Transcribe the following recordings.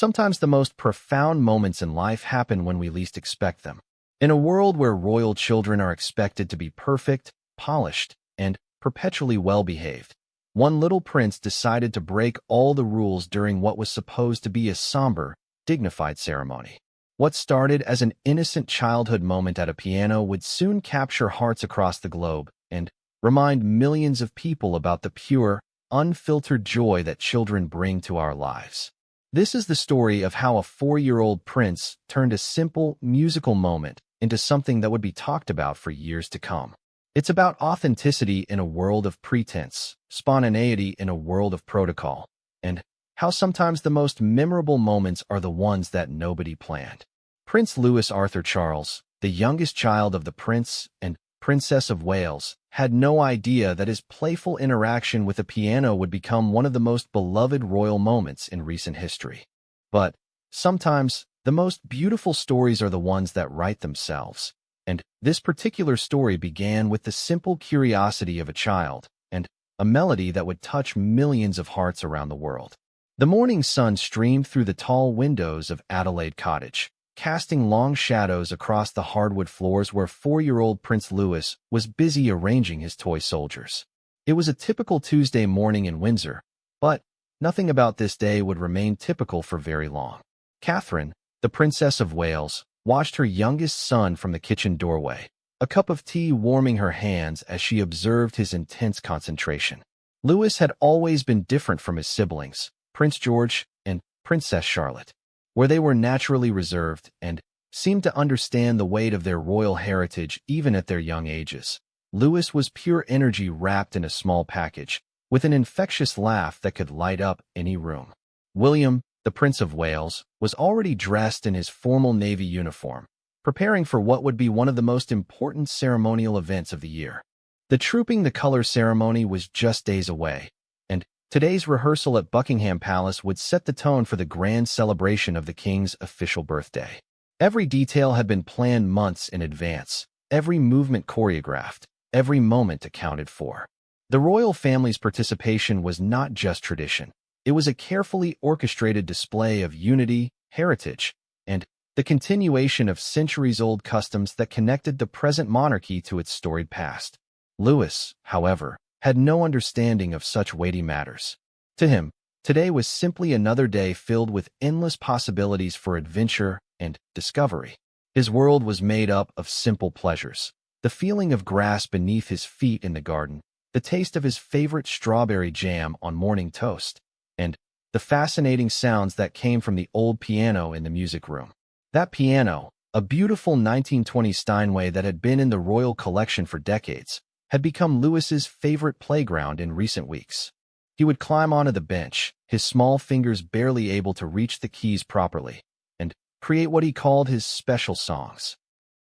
Sometimes the most profound moments in life happen when we least expect them. In a world where royal children are expected to be perfect, polished, and perpetually well-behaved, one little prince decided to break all the rules during what was supposed to be a somber, dignified ceremony. What started as an innocent childhood moment at a piano would soon capture hearts across the globe and remind millions of people about the pure, unfiltered joy that children bring to our lives. This is the story of how a 4-year-old prince turned a simple, musical moment into something that would be talked about for years to come. It's about authenticity in a world of pretense, spontaneity in a world of protocol, and how sometimes the most memorable moments are the ones that nobody planned. Prince Louis Arthur Charles, the youngest child of the Prince and Princess of Wales, had no idea that his playful interaction with a piano would become one of the most beloved royal moments in recent history. But sometimes, the most beautiful stories are the ones that write themselves. And this particular story began with the simple curiosity of a child and a melody that would touch millions of hearts around the world. The morning sun streamed through the tall windows of Adelaide Cottage, casting long shadows across the hardwood floors where 4-year-old Prince Louis was busy arranging his toy soldiers. It was a typical Tuesday morning in Windsor, but nothing about this day would remain typical for very long. Catherine, the Princess of Wales, watched her youngest son from the kitchen doorway, a cup of tea warming her hands as she observed his intense concentration. Louis had always been different from his siblings, Prince George and Princess Charlotte, where they were naturally reserved and seemed to understand the weight of their royal heritage even at their young ages. Louis was pure energy wrapped in a small package, with an infectious laugh that could light up any room. William, the Prince of Wales, was already dressed in his formal navy uniform, preparing for what would be one of the most important ceremonial events of the year. The Trooping the Colour ceremony was just days away, and today's rehearsal at Buckingham Palace would set the tone for the grand celebration of the King's official birthday. Every detail had been planned months in advance, every movement choreographed, every moment accounted for. The royal family's participation was not just tradition. It was a carefully orchestrated display of unity, heritage, and the continuation of centuries-old customs that connected the present monarchy to its storied past. Louis, however, had no understanding of such weighty matters. To him, today was simply another day filled with endless possibilities for adventure and discovery. His world was made up of simple pleasures: the feeling of grass beneath his feet in the garden, the taste of his favorite strawberry jam on morning toast, and the fascinating sounds that came from the old piano in the music room. That piano, a beautiful 1920 Steinway that had been in the royal collection for decades, had become Louis's favorite playground in recent weeks. He would climb onto the bench, his small fingers barely able to reach the keys properly, and create what he called his special songs.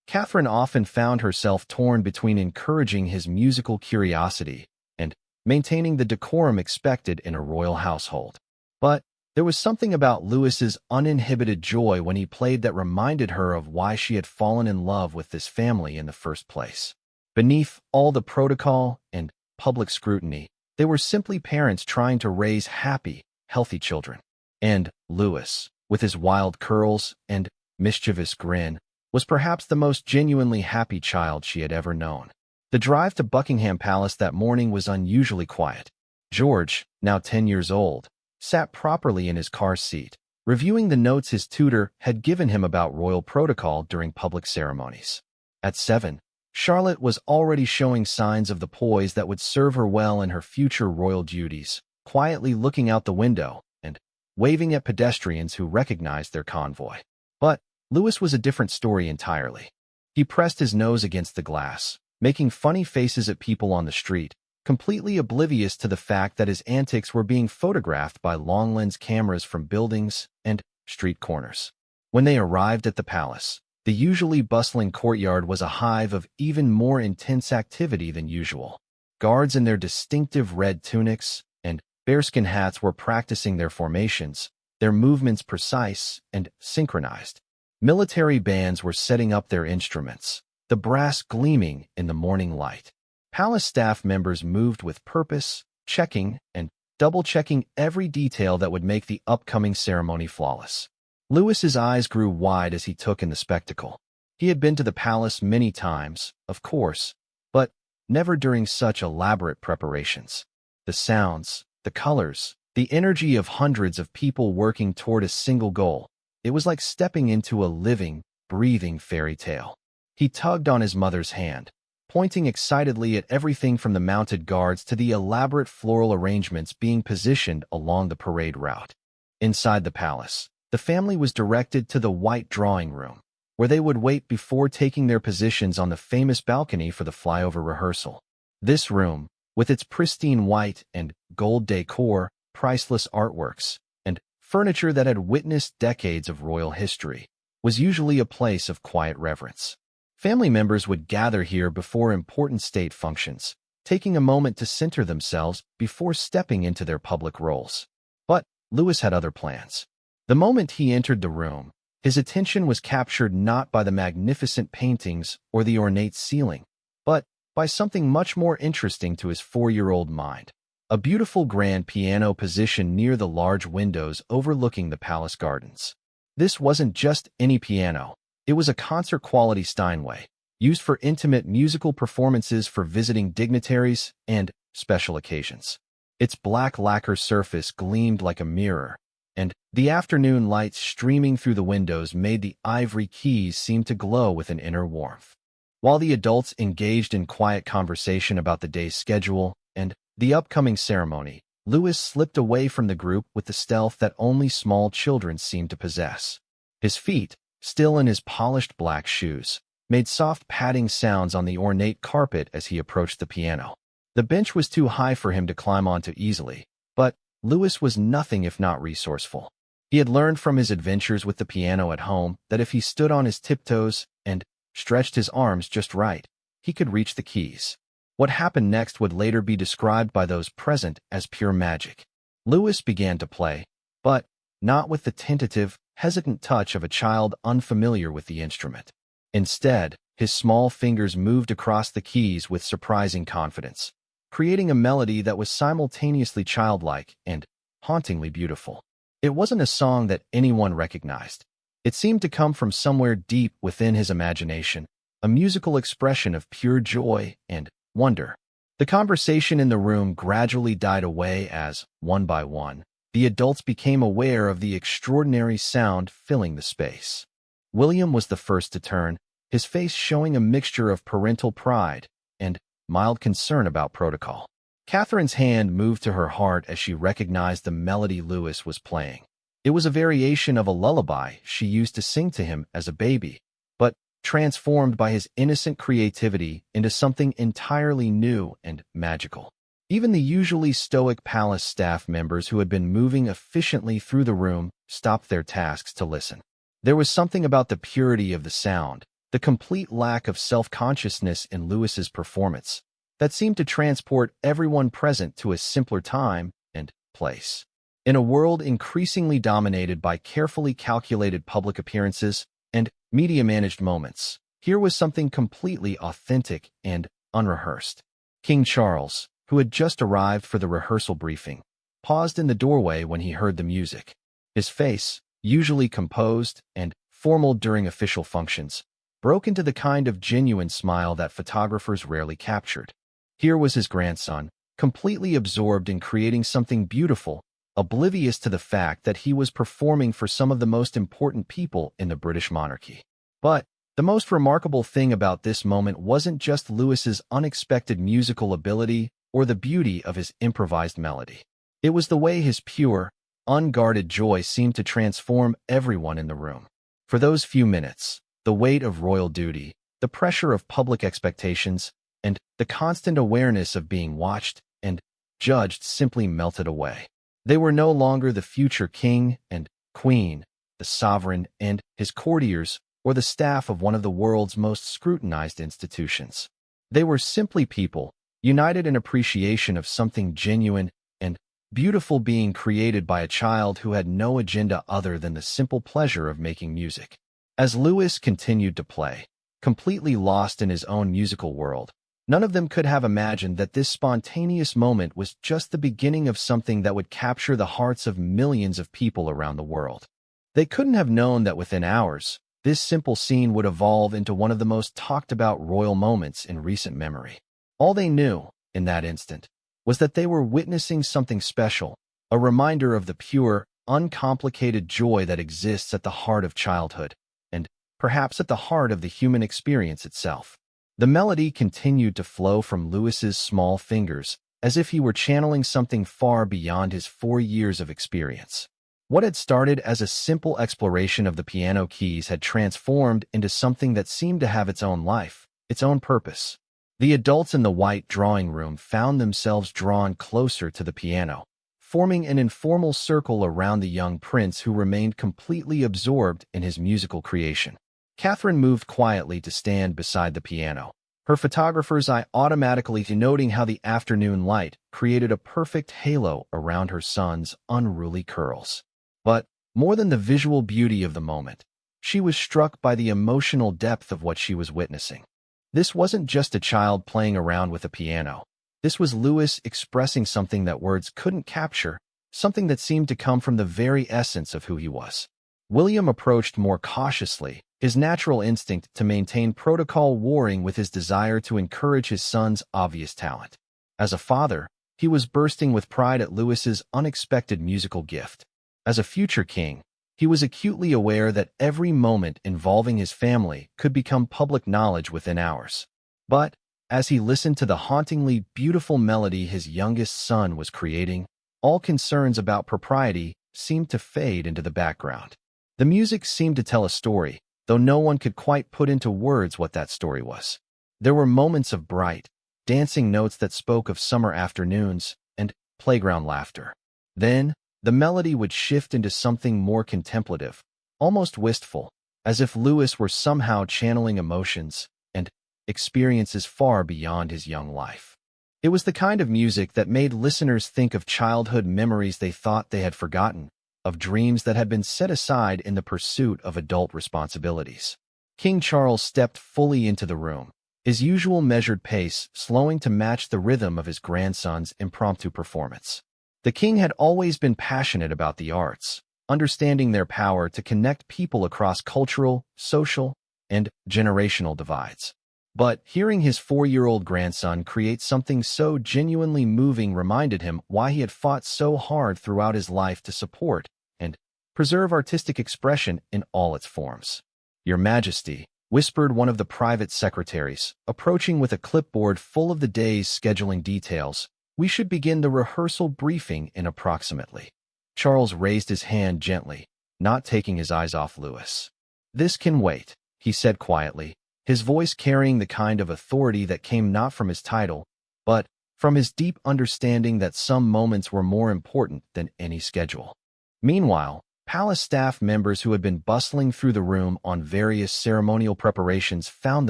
Catherine often found herself torn between encouraging his musical curiosity and maintaining the decorum expected in a royal household. But there was something about Louis's uninhibited joy when he played that reminded her of why she had fallen in love with this family in the first place. Beneath all the protocol and public scrutiny, they were simply parents trying to raise happy, healthy children. And Louis, with his wild curls and mischievous grin, was perhaps the most genuinely happy child she had ever known. The drive to Buckingham Palace that morning was unusually quiet. George, now 10 years old, sat properly in his car seat, reviewing the notes his tutor had given him about royal protocol during public ceremonies. At 7, Charlotte was already showing signs of the poise that would serve her well in her future royal duties, quietly looking out the window and waving at pedestrians who recognized their convoy. But Louis was a different story entirely. He pressed his nose against the glass, making funny faces at people on the street, completely oblivious to the fact that his antics were being photographed by long-lens cameras from buildings and street corners. When they arrived at the palace, the usually bustling courtyard was a hive of even more intense activity than usual. Guards in their distinctive red tunics and bearskin hats were practicing their formations, their movements precise and synchronized. Military bands were setting up their instruments, the brass gleaming in the morning light. Palace staff members moved with purpose, checking and double-checking every detail that would make the upcoming ceremony flawless. Lewis's eyes grew wide as he took in the spectacle. He had been to the palace many times, of course, but never during such elaborate preparations. The sounds, the colors, the energy of hundreds of people working toward a single goal. It was like stepping into a living, breathing fairy tale. He tugged on his mother's hand, pointing excitedly at everything from the mounted guards to the elaborate floral arrangements being positioned along the parade route. Inside the palace, the family was directed to the white drawing room, where they would wait before taking their positions on the famous balcony for the flyover rehearsal. This room, with its pristine white and gold decor, priceless artworks, and furniture that had witnessed decades of royal history, was usually a place of quiet reverence. Family members would gather here before important state functions, taking a moment to center themselves before stepping into their public roles. But Lewis had other plans. The moment he entered the room, his attention was captured not by the magnificent paintings or the ornate ceiling, but by something much more interesting to his 4-year-old mind. A beautiful grand piano positioned near the large windows overlooking the palace gardens. This wasn't just any piano. It was a concert-quality Steinway, used for intimate musical performances for visiting dignitaries and special occasions. Its black lacquer surface gleamed like a mirror, and the afternoon light streaming through the windows made the ivory keys seem to glow with an inner warmth. While the adults engaged in quiet conversation about the day's schedule and the upcoming ceremony, Lewis slipped away from the group with the stealth that only small children seemed to possess. His feet, still in his polished black shoes, made soft padding sounds on the ornate carpet as he approached the piano. The bench was too high for him to climb onto easily, but Lewis was nothing if not resourceful. He had learned from his adventures with the piano at home that if he stood on his tiptoes and stretched his arms just right, he could reach the keys. What happened next would later be described by those present as pure magic. Lewis began to play, but not with the tentative, hesitant touch of a child unfamiliar with the instrument. Instead, his small fingers moved across the keys with surprising confidence, creating a melody that was simultaneously childlike and hauntingly beautiful. It wasn't a song that anyone recognized. It seemed to come from somewhere deep within his imagination, a musical expression of pure joy and wonder. The conversation in the room gradually died away as, one by one, the adults became aware of the extraordinary sound filling the space. William was the first to turn, his face showing a mixture of parental pride and mild concern about protocol. Catherine's hand moved to her heart as she recognized the melody Lewis was playing. It was a variation of a lullaby she used to sing to him as a baby, but transformed by his innocent creativity into something entirely new and magical. Even the usually stoic palace staff members who had been moving efficiently through the room stopped their tasks to listen. There was something about the purity of the sound, the complete lack of self-consciousness in Lewis's performance, that seemed to transport everyone present to a simpler time and place. In a world increasingly dominated by carefully calculated public appearances and media-managed moments, here was something completely authentic and unrehearsed. King Charles, who had just arrived for the rehearsal briefing, paused in the doorway when he heard the music. His face, usually composed and formal during official functions, broke into the kind of genuine smile that photographers rarely captured. Here was his grandson, completely absorbed in creating something beautiful, oblivious to the fact that he was performing for some of the most important people in the British monarchy. But the most remarkable thing about this moment wasn't just Lewis's unexpected musical ability or the beauty of his improvised melody. It was the way his pure, unguarded joy seemed to transform everyone in the room. For those few minutes, the weight of royal duty, the pressure of public expectations, and the constant awareness of being watched and judged simply melted away. They were no longer the future king and queen, the sovereign and his courtiers, or the staff of one of the world's most scrutinized institutions. They were simply people, united in appreciation of something genuine and beautiful being created by a child who had no agenda other than the simple pleasure of making music. As Lewis continued to play, completely lost in his own musical world, None of them could have imagined that this spontaneous moment was just the beginning of something that would capture the hearts of millions of people around the world. They couldn't have known that within hours, this simple scene would evolve into one of the most talked-about royal moments in recent memory. All they knew, in that instant, was that they were witnessing something special, a reminder of the pure, uncomplicated joy that exists at the heart of childhood, and perhaps at the heart of the human experience itself. The melody continued to flow from Louis's small fingers, as if he were channeling something far beyond his 4 years of experience. What had started as a simple exploration of the piano keys had transformed into something that seemed to have its own life, its own purpose. The adults in the white drawing room found themselves drawn closer to the piano, forming an informal circle around the young prince who remained completely absorbed in his musical creation. Catherine moved quietly to stand beside the piano, her photographer's eye automatically noting how the afternoon light created a perfect halo around her son's unruly curls. But, more than the visual beauty of the moment, she was struck by the emotional depth of what she was witnessing. This wasn't just a child playing around with a piano. This was Louis expressing something that words couldn't capture, something that seemed to come from the very essence of who he was. William approached more cautiously, his natural instinct to maintain protocol warring with his desire to encourage his son's obvious talent. As a father, he was bursting with pride at Louis's unexpected musical gift. As a future king, he was acutely aware that every moment involving his family could become public knowledge within hours. But, as he listened to the hauntingly beautiful melody his youngest son was creating, all concerns about propriety seemed to fade into the background. The music seemed to tell a story, though no one could quite put into words what that story was. There were moments of bright, dancing notes that spoke of summer afternoons and playground laughter. Then, the melody would shift into something more contemplative, almost wistful, as if Louis were somehow channeling emotions and experiences far beyond his young life. It was the kind of music that made listeners think of childhood memories they thought they had forgotten, of dreams that had been set aside in the pursuit of adult responsibilities. King Charles stepped fully into the room, his usual measured pace slowing to match the rhythm of his grandson's impromptu performance. The king had always been passionate about the arts, understanding their power to connect people across cultural, social, and generational divides. But hearing his 4-year-old grandson create something so genuinely moving reminded him why he had fought so hard throughout his life to support and preserve artistic expression in all its forms. "Your Majesty," whispered one of the private secretaries, approaching with a clipboard full of the day's scheduling details, "we should begin the rehearsal briefing in approximately." Charles raised his hand gently, not taking his eyes off Louis. "This can wait," he said quietly, his voice carrying the kind of authority that came not from his title, but from his deep understanding that some moments were more important than any schedule. Meanwhile, palace staff members who had been bustling through the room on various ceremonial preparations found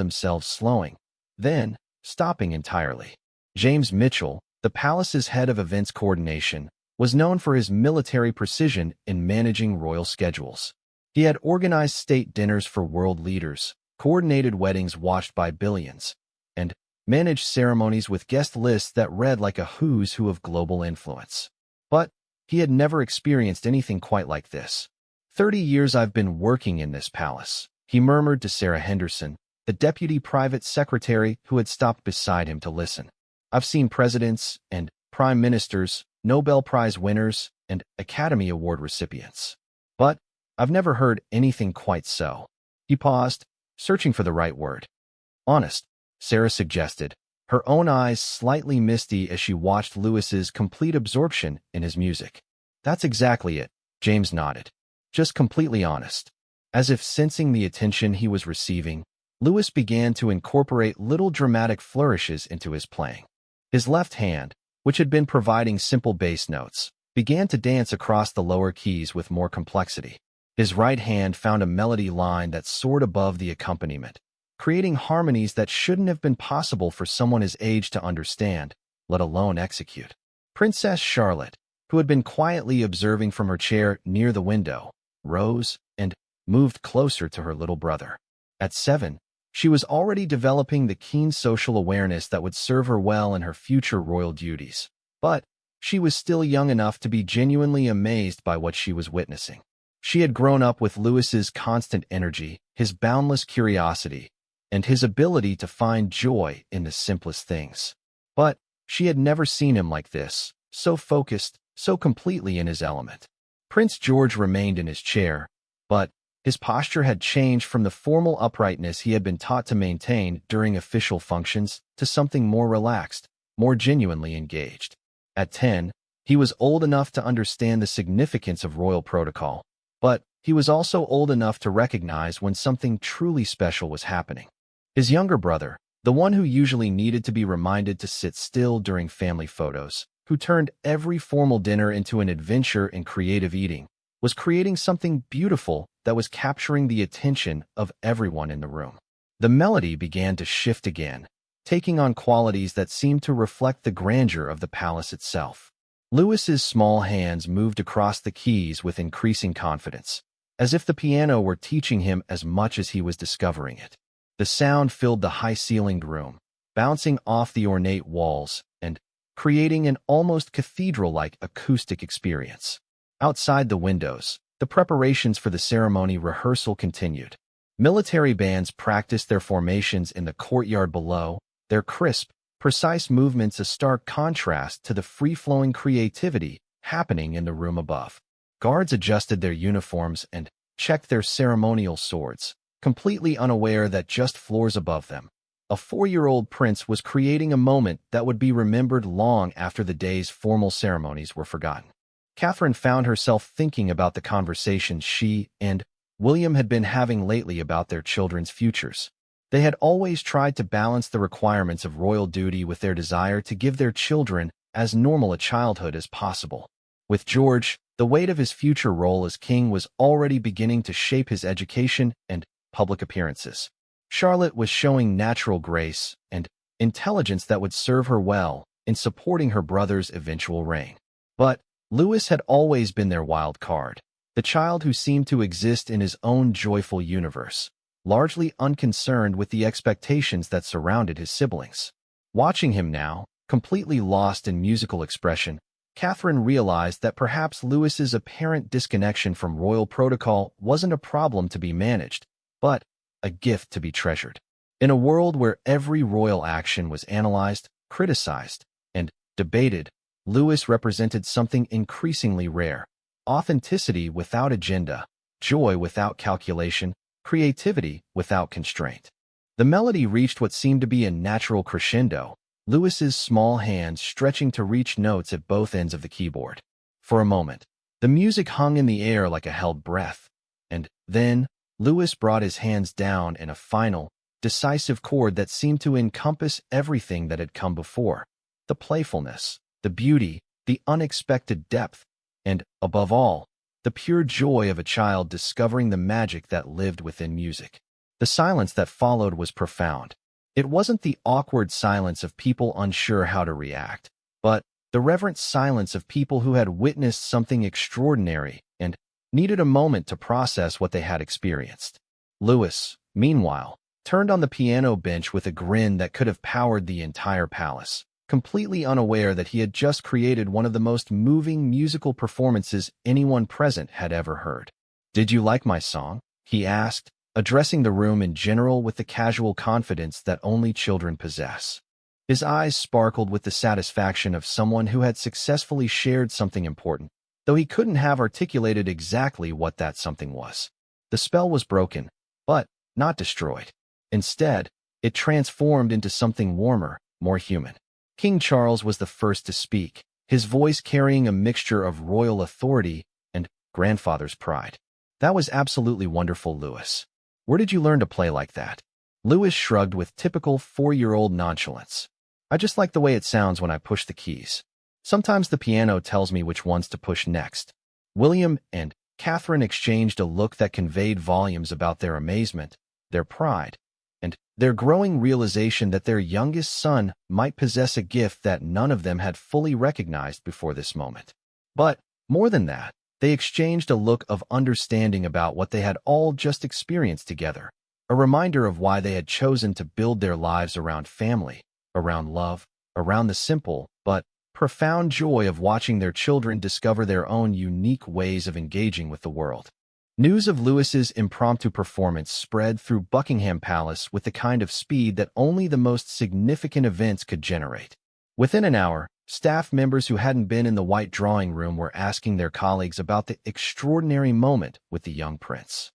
themselves slowing, then stopping entirely. James Mitchell, the palace's head of events coordination, was known for his military precision in managing royal schedules. He had organized state dinners for world leaders, coordinated weddings watched by billions, and managed ceremonies with guest lists that read like a who's who of global influence. But he had never experienced anything quite like this. 30 years I've been working in this palace," he murmured to Sarah Henderson, the deputy private secretary who had stopped beside him to listen. "I've seen presidents and prime ministers, Nobel Prize winners, and Academy Award recipients. But I've never heard anything quite so." He paused, searching for the right word. "Honest," Sarah suggested, her own eyes slightly misty as she watched Louis's complete absorption in his music. "That's exactly it," James nodded. "Just completely honest." As if sensing the attention he was receiving, Louis began to incorporate little dramatic flourishes into his playing. His left hand, which had been providing simple bass notes, began to dance across the lower keys with more complexity. His right hand found a melody line that soared above the accompaniment, creating harmonies that shouldn't have been possible for someone his age to understand, let alone execute. Princess Charlotte, who had been quietly observing from her chair near the window, rose and moved closer to her little brother. At 7, She was already developing the keen social awareness that would serve her well in her future royal duties. But she was still young enough to be genuinely amazed by what she was witnessing. She had grown up with Louis's constant energy, his boundless curiosity, and his ability to find joy in the simplest things. But she had never seen him like this, so focused, so completely in his element. Prince George remained in his chair, but his posture had changed from the formal uprightness he had been taught to maintain during official functions to something more relaxed, more genuinely engaged. At 10, he was old enough to understand the significance of royal protocol, but he was also old enough to recognize when something truly special was happening. His younger brother, the one who usually needed to be reminded to sit still during family photos, who turned every formal dinner into an adventure in creative eating, was creating something beautiful that was capturing the attention of everyone in the room. The melody began to shift again, taking on qualities that seemed to reflect the grandeur of the palace itself. Louis's small hands moved across the keys with increasing confidence, as if the piano were teaching him as much as he was discovering it. The sound filled the high-ceilinged room, bouncing off the ornate walls and creating an almost cathedral-like acoustic experience. Outside the windows, the preparations for the ceremony rehearsal continued. Military bands practiced their formations in the courtyard below, their crisp, precise movements a stark contrast to the free-flowing creativity happening in the room above. Guards adjusted their uniforms and checked their ceremonial swords, completely unaware that just floors above them, a 4-year-old prince was creating a moment that would be remembered long after the day's formal ceremonies were forgotten. Catherine found herself thinking about the conversations she and William had been having lately about their children's futures. They had always tried to balance the requirements of royal duty with their desire to give their children as normal a childhood as possible. With George, the weight of his future role as king was already beginning to shape his education and public appearances. Charlotte was showing natural grace and intelligence that would serve her well in supporting her brother's eventual reign. But Louis had always been their wild card, the child who seemed to exist in his own joyful universe, largely unconcerned with the expectations that surrounded his siblings. Watching him now, completely lost in musical expression, Catherine realized that perhaps Louis's apparent disconnection from royal protocol wasn't a problem to be managed, but a gift to be treasured. In a world where every royal action was analyzed, criticized, and debated, Louis represented something increasingly rare: authenticity without agenda, joy without calculation, creativity without constraint. The melody reached what seemed to be a natural crescendo, Louis's small hands stretching to reach notes at both ends of the keyboard. For a moment, the music hung in the air like a held breath, and then Louis brought his hands down in a final, decisive chord that seemed to encompass everything that had come before: the playfulness, the beauty, the unexpected depth, and, above all, the pure joy of a child discovering the magic that lived within music. The silence that followed was profound. It wasn't the awkward silence of people unsure how to react, but the reverent silence of people who had witnessed something extraordinary and needed a moment to process what they had experienced. Louis, meanwhile, turned on the piano bench with a grin that could have powered the entire palace, completely unaware that he had just created one of the most moving musical performances anyone present had ever heard. "Did you like my song?" he asked, addressing the room in general with the casual confidence that only children possess. His eyes sparkled with the satisfaction of someone who had successfully shared something important, though he couldn't have articulated exactly what that something was. The spell was broken, but not destroyed. Instead, it transformed into something warmer, more human. King Charles was the first to speak, his voice carrying a mixture of royal authority and grandfather's pride. "That was absolutely wonderful, Louis. Where did you learn to play like that?" Louis shrugged with typical 4-year-old nonchalance. "I just like the way it sounds when I push the keys. Sometimes the piano tells me which ones to push next." William and Catherine exchanged a look that conveyed volumes about their amazement, their pride, and their growing realization that their youngest son might possess a gift that none of them had fully recognized before this moment. But, more than that, they exchanged a look of understanding about what they had all just experienced together: a reminder of why they had chosen to build their lives around family, around love, around the simple but profound joy of watching their children discover their own unique ways of engaging with the world. News of Lewis's impromptu performance spread through Buckingham Palace with the kind of speed that only the most significant events could generate. Within an hour, staff members who hadn't been in the White Drawing Room were asking their colleagues about the extraordinary moment with the young prince.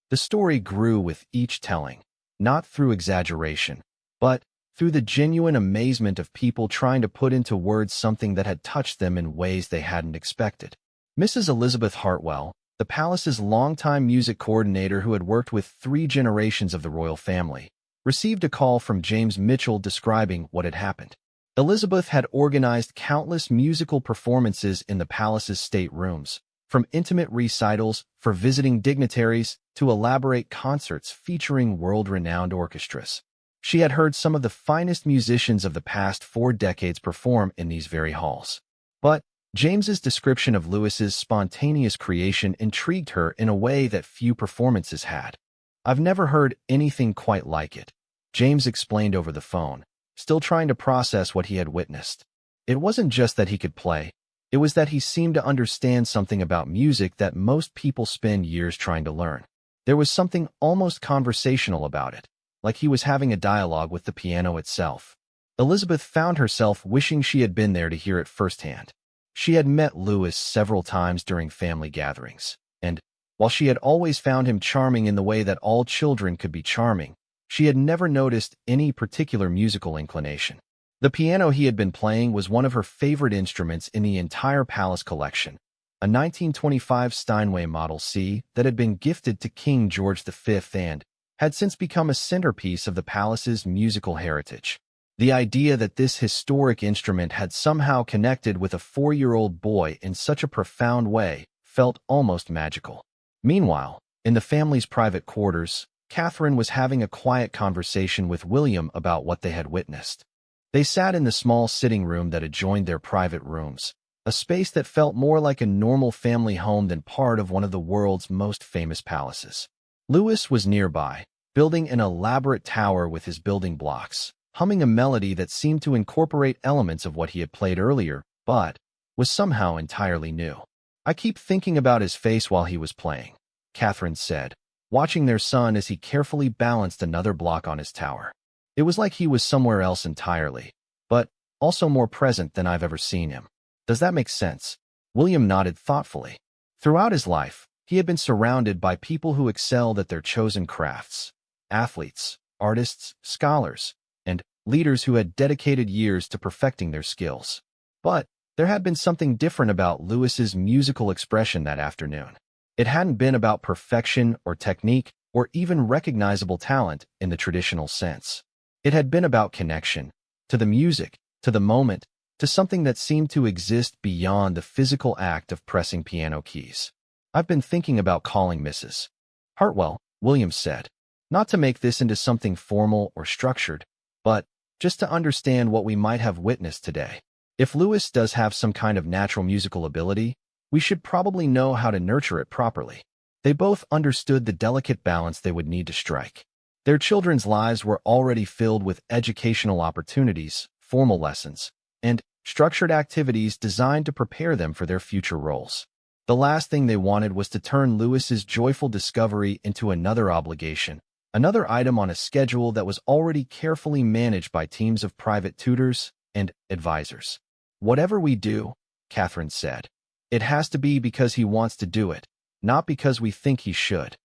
The story grew with each telling, not through exaggeration, but through the genuine amazement of people trying to put into words something that had touched them in ways they hadn't expected. Mrs. Elizabeth Hartwell, the palace's longtime music coordinator who had worked with 3 generations of the royal family, received a call from James Mitchell describing what had happened. Elizabeth had organized countless musical performances in the palace's staterooms, from intimate recitals for visiting dignitaries to elaborate concerts featuring world-renowned orchestras. She had heard some of the finest musicians of the past 4 decades perform in these very halls. But James's description of Lewis's spontaneous creation intrigued her in a way that few performances had. "I've never heard anything quite like it," James explained over the phone, still trying to process what he had witnessed. It wasn't just that he could play, it was that he seemed to understand something about music that most people spend years trying to learn. There was something almost conversational about it, like he was having a dialogue with the piano itself. Elizabeth found herself wishing she had been there to hear it firsthand. She had met Lewis several times during family gatherings, and while she had always found him charming in the way that all children could be charming, she had never noticed any particular musical inclination. The piano he had been playing was one of her favorite instruments in the entire palace collection, a 1925 Steinway Model C that had been gifted to King George V and had since become a centerpiece of the palace's musical heritage. The idea that this historic instrument had somehow connected with a 4-year-old boy in such a profound way felt almost magical. Meanwhile, in the family's private quarters, Catherine was having a quiet conversation with William about what they had witnessed. They sat in the small sitting room that adjoined their private rooms, a space that felt more like a normal family home than part of one of the world's most famous palaces. Lewis was nearby, building an elaborate tower with his building blocks, humming a melody that seemed to incorporate elements of what he had played earlier, but was somehow entirely new. "I keep thinking about his face while he was playing," Catherine said, watching their son as he carefully balanced another block on his tower. "It was like he was somewhere else entirely, but also more present than I've ever seen him. Does that make sense?" William nodded thoughtfully. Throughout his life, he had been surrounded by people who excelled at their chosen crafts: athletes, artists, scholars, and leaders who had dedicated years to perfecting their skills. But there had been something different about Lewis's musical expression that afternoon. It hadn't been about perfection or technique or even recognizable talent in the traditional sense. It had been about connection, to the music, to the moment, to something that seemed to exist beyond the physical act of pressing piano keys. "I've been thinking about calling Mrs. Hartwell," William said, "not to make this into something formal or structured, but just to understand what we might have witnessed today. If Lewis does have some kind of natural musical ability, we should probably know how to nurture it properly." They both understood the delicate balance they would need to strike. Their children's lives were already filled with educational opportunities, formal lessons, and structured activities designed to prepare them for their future roles. The last thing they wanted was to turn Lewis's joyful discovery into another obligation, another item on a schedule that was already carefully managed by teams of private tutors and advisors. "Whatever we do," Catherine said, "it has to be because he wants to do it, not because we think he should."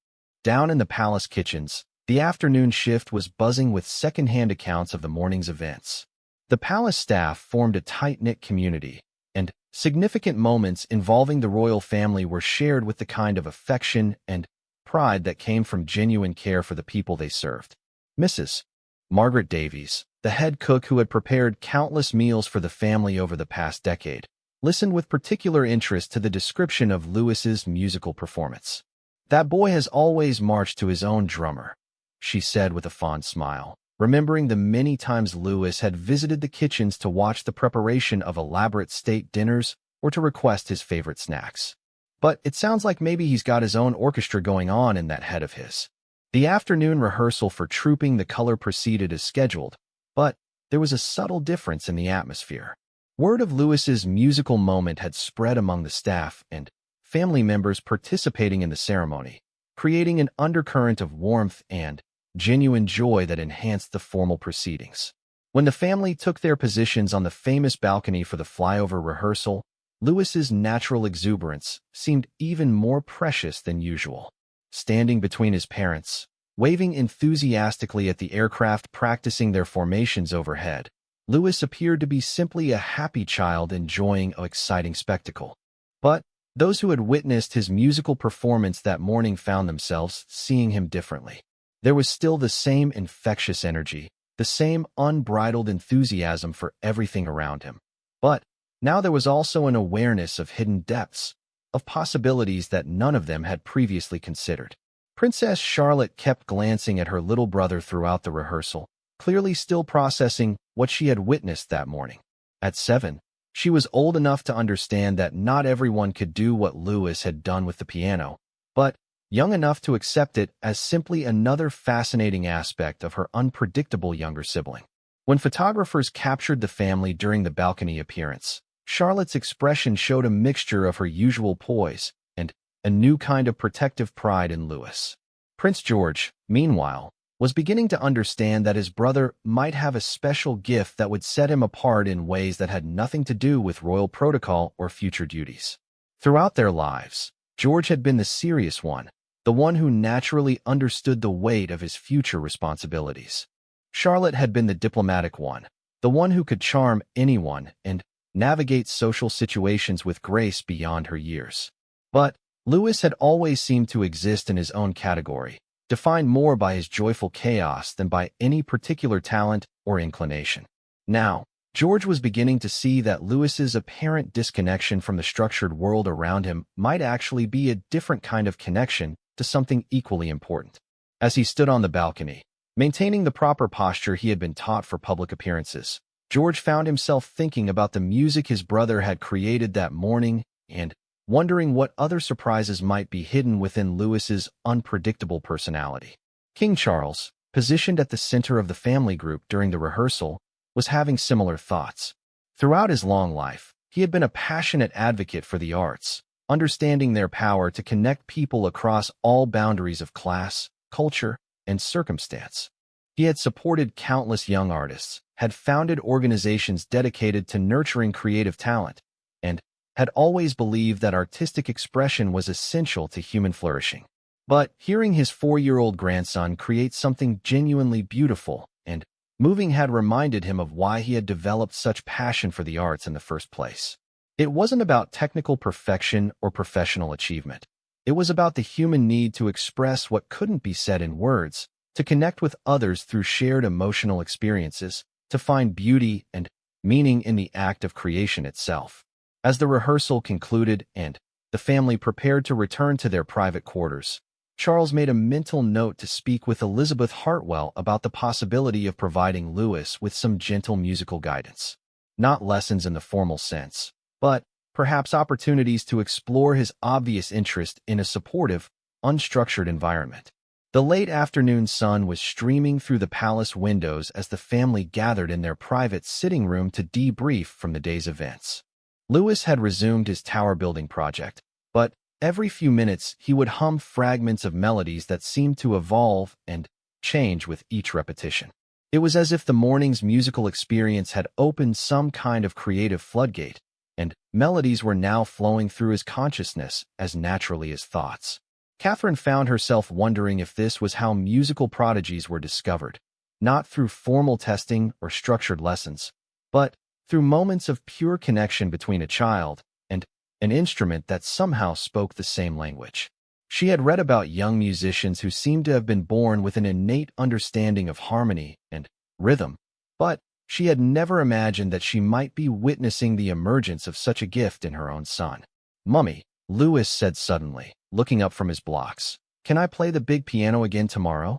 Down in the palace kitchens, the afternoon shift was buzzing with second-hand accounts of the morning's events. The palace staff formed a tight-knit community, and significant moments involving the royal family were shared with the kind of affection and pride that came from genuine care for the people they served. Mrs. Margaret Davies, the head cook who had prepared countless meals for the family over the past decade, listened with particular interest to the description of Lewis's musical performance. "That boy has always marched to his own drummer," she said with a fond smile, remembering the many times Lewis had visited the kitchens to watch the preparation of elaborate state dinners or to request his favorite snacks. "But it sounds like maybe he's got his own orchestra going on in that head of his." The afternoon rehearsal for Trooping the Color proceeded as scheduled, but there was a subtle difference in the atmosphere. Word of Lewis's musical moment had spread among the staff and family members participating in the ceremony, creating an undercurrent of warmth and genuine joy that enhanced the formal proceedings. When the family took their positions on the famous balcony for the flyover rehearsal, Lewis's natural exuberance seemed even more precious than usual. Standing between his parents, waving enthusiastically at the aircraft practicing their formations overhead, Lewis appeared to be simply a happy child enjoying an exciting spectacle. But those who had witnessed his musical performance that morning found themselves seeing him differently. There was still the same infectious energy, the same unbridled enthusiasm for everything around him. But now there was also an awareness of hidden depths, of possibilities that none of them had previously considered. Princess Charlotte kept glancing at her little brother throughout the rehearsal, clearly still processing what she had witnessed that morning. At 7, she was old enough to understand that not everyone could do what Lewis had done with the piano, but young enough to accept it as simply another fascinating aspect of her unpredictable younger sibling. When photographers captured the family during the balcony appearance, Charlotte's expression showed a mixture of her usual poise and a new kind of protective pride in Lewis. Prince George, meanwhile, was beginning to understand that his brother might have a special gift that would set him apart in ways that had nothing to do with royal protocol or future duties. Throughout their lives, George had been the serious one, the one who naturally understood the weight of his future responsibilities. Charlotte had been the diplomatic one, the one who could charm anyone and navigate social situations with grace beyond her years. But Lewis had always seemed to exist in his own category, defined more by his joyful chaos than by any particular talent or inclination. Now, George was beginning to see that Lewis's apparent disconnection from the structured world around him might actually be a different kind of connection to something equally important. As he stood on the balcony, maintaining the proper posture he had been taught for public appearances, George found himself thinking about the music his brother had created that morning and wondering what other surprises might be hidden within Lewis's unpredictable personality. King Charles, positioned at the center of the family group during the rehearsal, was having similar thoughts. Throughout his long life, he had been a passionate advocate for the arts, understanding their power to connect people across all boundaries of class, culture, and circumstance. He had supported countless young artists, had founded organizations dedicated to nurturing creative talent, and had always believed that artistic expression was essential to human flourishing. But hearing his 4-year-old grandson create something genuinely beautiful and moving had reminded him of why he had developed such passion for the arts in the first place. It wasn't about technical perfection or professional achievement. It was about the human need to express what couldn't be said in words, to connect with others through shared emotional experiences, to find beauty and meaning in the act of creation itself. As the rehearsal concluded and the family prepared to return to their private quarters, Charles made a mental note to speak with Elizabeth Hartwell about the possibility of providing Lewis with some gentle musical guidance. Not lessons in the formal sense, but perhaps opportunities to explore his obvious interest in a supportive, unstructured environment. The late afternoon sun was streaming through the palace windows as the family gathered in their private sitting room to debrief from the day's events. Lewis had resumed his tower-building project, but every few minutes he would hum fragments of melodies that seemed to evolve and change with each repetition. It was as if the morning's musical experience had opened some kind of creative floodgate, and melodies were now flowing through his consciousness as naturally as thoughts. Catherine found herself wondering if this was how musical prodigies were discovered, not through formal testing or structured lessons, but through moments of pure connection between a child and an instrument that somehow spoke the same language. She had read about young musicians who seemed to have been born with an innate understanding of harmony and rhythm, but she had never imagined that she might be witnessing the emergence of such a gift in her own son. "Mummy," Lewis said suddenly, looking up from his blocks, "can I play the big piano again tomorrow?"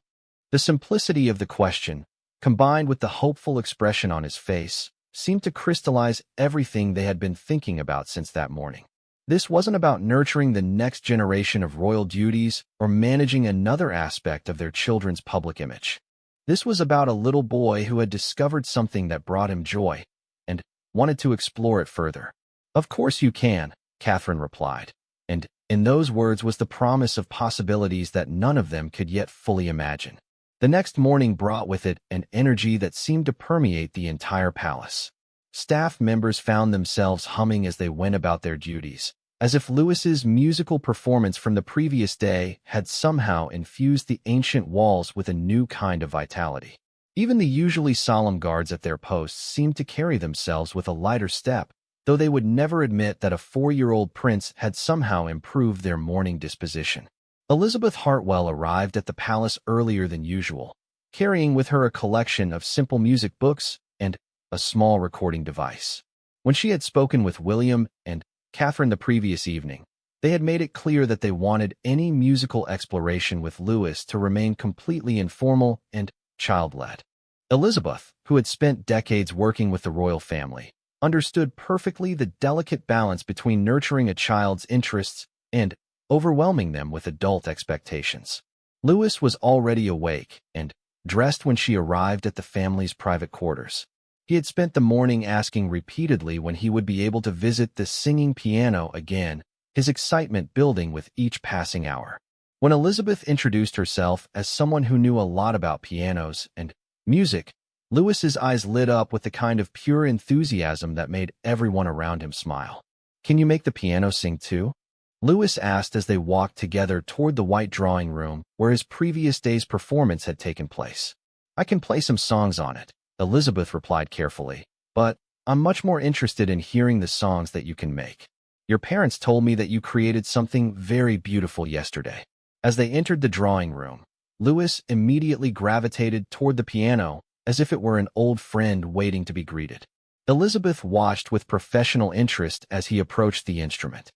The simplicity of the question, combined with the hopeful expression on his face, seemed to crystallize everything they had been thinking about since that morning. This wasn't about nurturing the next generation of royal duties or managing another aspect of their children's public image. This was about a little boy who had discovered something that brought him joy and wanted to explore it further. "Of course you can," Catherine replied, and in those words was the promise of possibilities that none of them could yet fully imagine. The next morning brought with it an energy that seemed to permeate the entire palace. Staff members found themselves humming as they went about their duties, as if Louis's musical performance from the previous day had somehow infused the ancient walls with a new kind of vitality. Even the usually solemn guards at their posts seemed to carry themselves with a lighter step, though they would never admit that a 4-year-old prince had somehow improved their morning disposition. Elizabeth Hartwell arrived at the palace earlier than usual, carrying with her a collection of simple music books and a small recording device. When she had spoken with William and Catherine the previous evening, they had made it clear that they wanted any musical exploration with Louis to remain completely informal and child-led. Elizabeth, who had spent decades working with the royal family, understood perfectly the delicate balance between nurturing a child's interests and overwhelming them with adult expectations. Louis was already awake and dressed when she arrived at the family's private quarters. He had spent the morning asking repeatedly when he would be able to visit the singing piano again, his excitement building with each passing hour. When Elizabeth introduced herself as someone who knew a lot about pianos and music, Louis's eyes lit up with the kind of pure enthusiasm that made everyone around him smile. "Can you make the piano sing too?" Louis asked as they walked together toward the white drawing room where his previous day's performance had taken place. "I can play some songs on it," Elizabeth replied carefully, "but I'm much more interested in hearing the songs that you can make. Your parents told me that you created something very beautiful yesterday." As they entered the drawing room, Louis immediately gravitated toward the piano as if it were an old friend waiting to be greeted. Elizabeth watched with professional interest as he approached the instrument.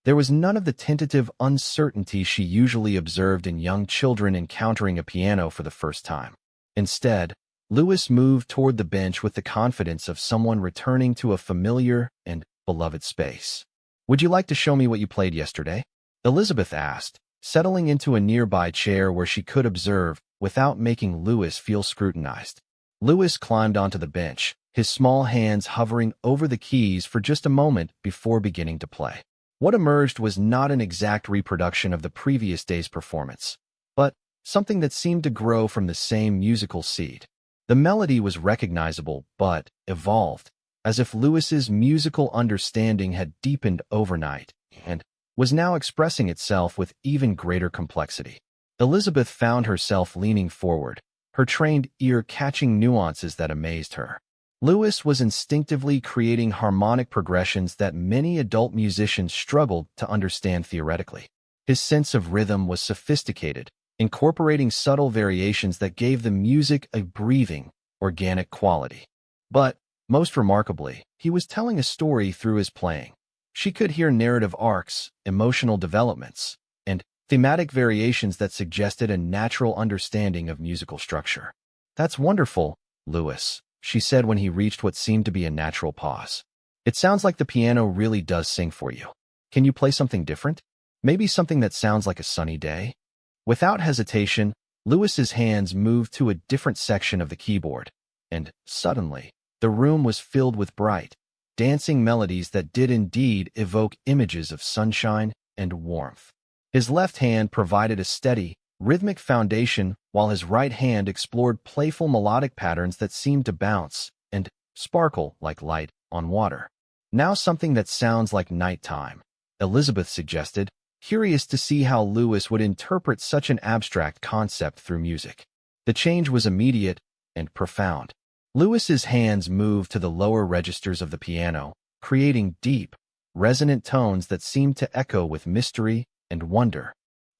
There was none of the tentative uncertainty she usually observed in young children encountering a piano for the first time. Instead, Louis moved toward the bench with the confidence of someone returning to a familiar and beloved space. "Would you like to show me what you played yesterday?" Elizabeth asked, settling into a nearby chair where she could observe without making Louis feel scrutinized. Louis climbed onto the bench, his small hands hovering over the keys for just a moment before beginning to play. What emerged was not an exact reproduction of the previous day's performance, but something that seemed to grow from the same musical seed. The melody was recognizable but evolved, as if Louis's musical understanding had deepened overnight and was now expressing itself with even greater complexity. Elizabeth found herself leaning forward, her trained ear catching nuances that amazed her. Louis was instinctively creating harmonic progressions that many adult musicians struggled to understand theoretically. His sense of rhythm was sophisticated, incorporating subtle variations that gave the music a breathing, organic quality. But, most remarkably, he was telling a story through his playing. She could hear narrative arcs, emotional developments, and thematic variations that suggested a natural understanding of musical structure. "That's wonderful, Louis," she said when he reached what seemed to be a natural pause. "It sounds like the piano really does sing for you. Can you play something different? Maybe something that sounds like a sunny day?" Without hesitation, Louis's hands moved to a different section of the keyboard, and suddenly, the room was filled with bright, dancing melodies that did indeed evoke images of sunshine and warmth. His left hand provided a steady, rhythmic foundation, while his right hand explored playful melodic patterns that seemed to bounce and sparkle like light on water. "Now something that sounds like nighttime," Elizabeth suggested, curious to see how Louis would interpret such an abstract concept through music. The change was immediate and profound. Louis's hands moved to the lower registers of the piano, creating deep, resonant tones that seemed to echo with mystery and wonder.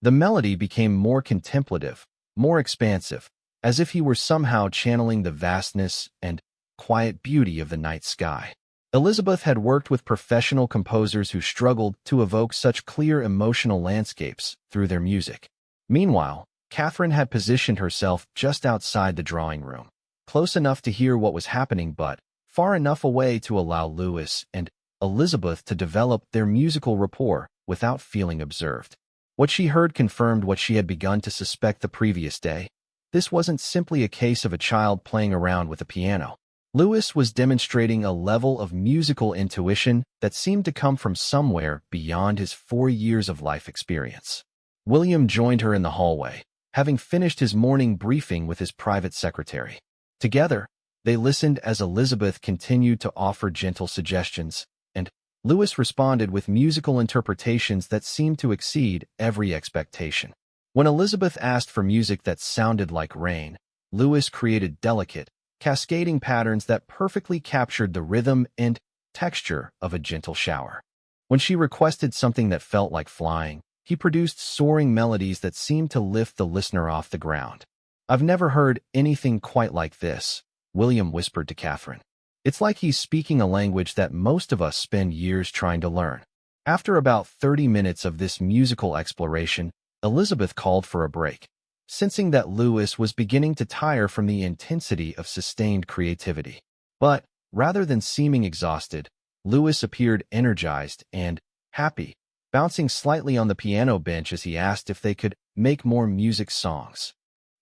The melody became more contemplative, more expansive, as if he were somehow channeling the vastness and quiet beauty of the night sky. Elizabeth had worked with professional composers who struggled to evoke such clear emotional landscapes through their music. Meanwhile, Catherine had positioned herself just outside the drawing room, close enough to hear what was happening but far enough away to allow Louis and Elizabeth to develop their musical rapport without feeling observed. What she heard confirmed what she had begun to suspect the previous day. This wasn't simply a case of a child playing around with a piano. Lewis was demonstrating a level of musical intuition that seemed to come from somewhere beyond his 4 years of life experience. William joined her in the hallway, having finished his morning briefing with his private secretary. Together, they listened as Elizabeth continued to offer gentle suggestions, and Lewis responded with musical interpretations that seemed to exceed every expectation. When Elizabeth asked for music that sounded like rain, Lewis created delicate, cascading patterns that perfectly captured the rhythm and texture of a gentle shower. When she requested something that felt like flying, he produced soaring melodies that seemed to lift the listener off the ground. "I've never heard anything quite like this," William whispered to Catherine. "It's like he's speaking a language that most of us spend years trying to learn." After about 30 minutes of this musical exploration, Elizabeth called for a break, sensing that Lewis was beginning to tire from the intensity of sustained creativity. But, rather than seeming exhausted, Lewis appeared energized and happy, bouncing slightly on the piano bench as he asked if they could make more music songs.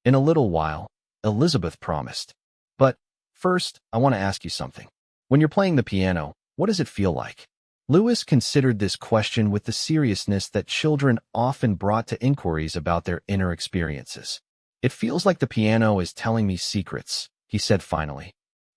"In a little while," Elizabeth promised. "But first, I want to ask you something. When you're playing the piano, what does it feel like?" Lewis considered this question with the seriousness that children often brought to inquiries about their inner experiences. "It feels like the piano is telling me secrets," he said finally.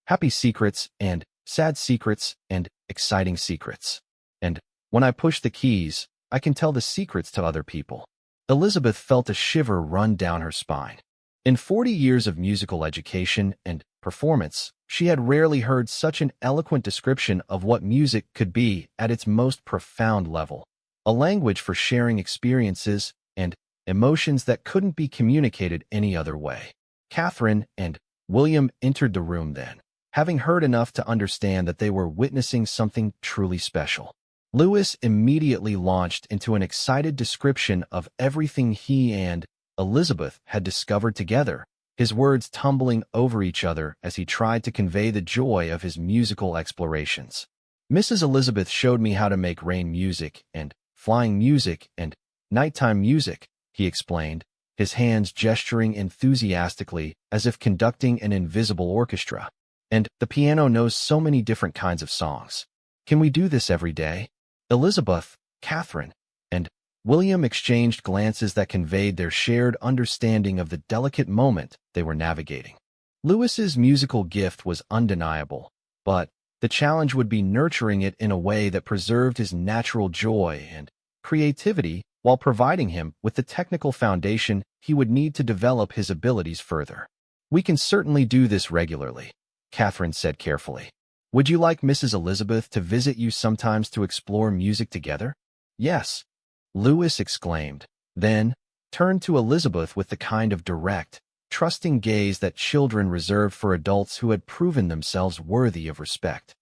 "Happy secrets and sad secrets and exciting secrets. And when I push the keys, I can tell the secrets to other people." Elizabeth felt a shiver run down her spine. In 40 years of musical education and performance, she had rarely heard such an eloquent description of what music could be at its most profound level. A language for sharing experiences and emotions that couldn't be communicated any other way. Catherine and William entered the room then, having heard enough to understand that they were witnessing something truly special. Lewis immediately launched into an excited description of everything he and Elizabeth had discovered together, his words tumbling over each other as he tried to convey the joy of his musical explorations. "Mrs. Elizabeth showed me how to make rain music and flying music and nighttime music," he explained, his hands gesturing enthusiastically as if conducting an invisible orchestra. "And the piano knows so many different kinds of songs. Can we do this every day?" Elizabeth, Catherine, and William exchanged glances that conveyed their shared understanding of the delicate moment they were navigating. Lewis's musical gift was undeniable, but the challenge would be nurturing it in a way that preserved his natural joy and creativity while providing him with the technical foundation he would need to develop his abilities further. "We can certainly do this regularly," Catherine said carefully. "Would you like Mrs. Elizabeth to visit you sometimes to explore music together?" "Yes," Lewis exclaimed, then turned to Elizabeth with the kind of direct, trusting gaze that children reserved for adults who had proven themselves worthy of respect.